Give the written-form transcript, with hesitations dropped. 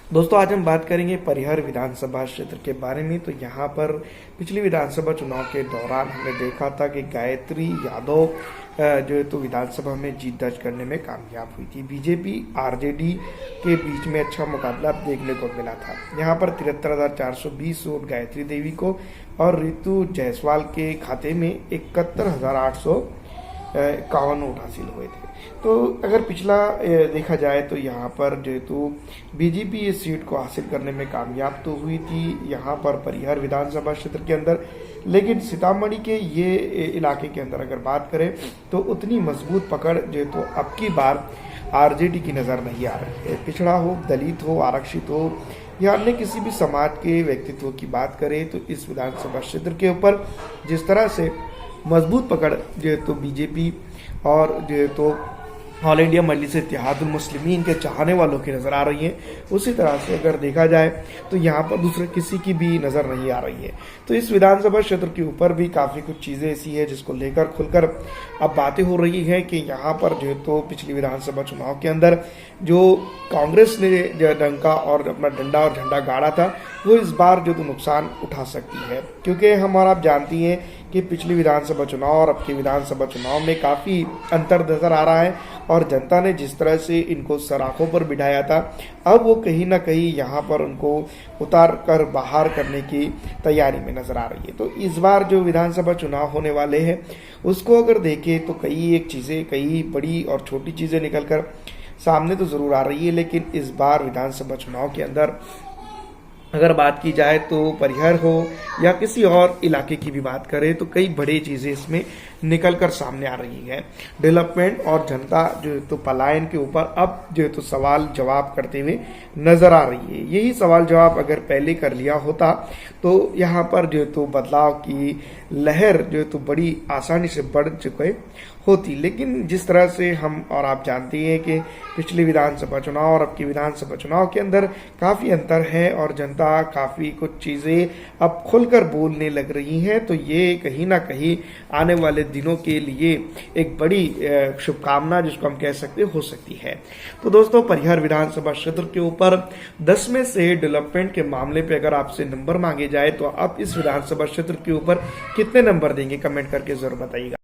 दोस्तों आज हम बात करेंगे परिहर विधानसभा क्षेत्र के बारे में। तो यहाँ पर पिछली विधानसभा चुनाव के दौरान हमने देखा था कि गायत्री यादव जो है तो विधानसभा में जीत दर्ज करने में कामयाब हुई थी। बीजेपी आरजेडी के बीच में अच्छा मुकाबला देखने को मिला था। यहाँ पर 73,420 वोट गायत्री देवी को और रितु जायसवाल के खाते में 71,851 वोट हासिल हुए थे। तो अगर पिछला देखा जाए तो यहाँ पर जो है तो बीजेपी इस सीट को हासिल करने में कामयाब तो हुई थी यहाँ पर परिहर विधानसभा क्षेत्र के अंदर, लेकिन सीतामढ़ी के ये इलाके के अंदर अगर बात करें तो उतनी मजबूत पकड़ जो है तो अब की बार आरजेडी की नज़र नहीं आ रही है। पिछड़ा हो, दलित हो, आरक्षित हो या अन्य किसी भी समाज के व्यक्तित्व की बात करें तो इस विधानसभा क्षेत्र के ऊपर जिस तरह से मजबूत पकड़ जो है तो बीजेपी और जो है तो ऑल इंडिया मजलिस इत्तेहादुल मुस्लिमीन के चाहने वालों की नज़र आ रही है, उसी तरह से अगर देखा जाए तो यहाँ पर दूसरे किसी की भी नज़र नहीं आ रही है। तो इस विधानसभा क्षेत्र के ऊपर भी काफ़ी कुछ चीज़ें ऐसी है जिसको लेकर खुलकर अब बातें हो रही है कि यहाँ पर जो है तो पिछली विधानसभा चुनाव के अंदर जो कांग्रेस ने जो डंका और अपना डंडा और झंडा गाड़ा था वो इस बार जो तो नुकसान उठा सकती है, क्योंकि हम और आप जानती हैं कि पिछली विधानसभा चुनाव और अब के विधानसभा चुनाव में काफ़ी अंतर नज़र आ रहा है और जनता ने जिस तरह से इनको सराखों पर बिठाया था अब वो कहीं ना कहीं यहाँ पर उनको उतार कर बाहर करने की तैयारी में नज़र आ रही है। तो इस बार जो विधानसभा चुनाव होने वाले हैं उसको अगर देखें तो कई एक चीज़ें, कई बड़ी और छोटी चीज़ें निकल कर सामने तो ज़रूर आ रही है, लेकिन इस बार विधानसभा चुनाव के अंदर अगर बात की जाए तो परिहर हो या किसी और इलाके की भी बात करें तो कई बड़ी चीज़ें इसमें निकल कर सामने आ रही है। डेवलपमेंट और जनता जो है तो पलायन के ऊपर अब जो है तो सवाल जवाब करते हुए नजर आ रही है। यही सवाल जवाब अगर पहले कर लिया होता तो यहाँ पर जो है तो बदलाव की लहर जो है तो बड़ी आसानी से बढ़ चुके होती, लेकिन जिस तरह से हम और आप जानते हैं कि पिछली विधानसभा चुनाव और अब की विधानसभा चुनाव के अंदर काफ़ी अंतर है और जनता काफ़ी कुछ चीज़ें अब खुलकर बोलने लग रही हैं, तो ये कहीं ना कहीं आने वाले दिनों के लिए एक बड़ी शुभकामना जिसको हम कह सकते हो सकती है। तो दोस्तों परिहर विधानसभा क्षेत्र के ऊपर 10 में से डेवलपमेंट के मामले पे अगर आपसे नंबर मांगे जाए तो आप इस विधानसभा क्षेत्र के ऊपर कितने नंबर देंगे, कमेंट करके जरूर बताइएगा।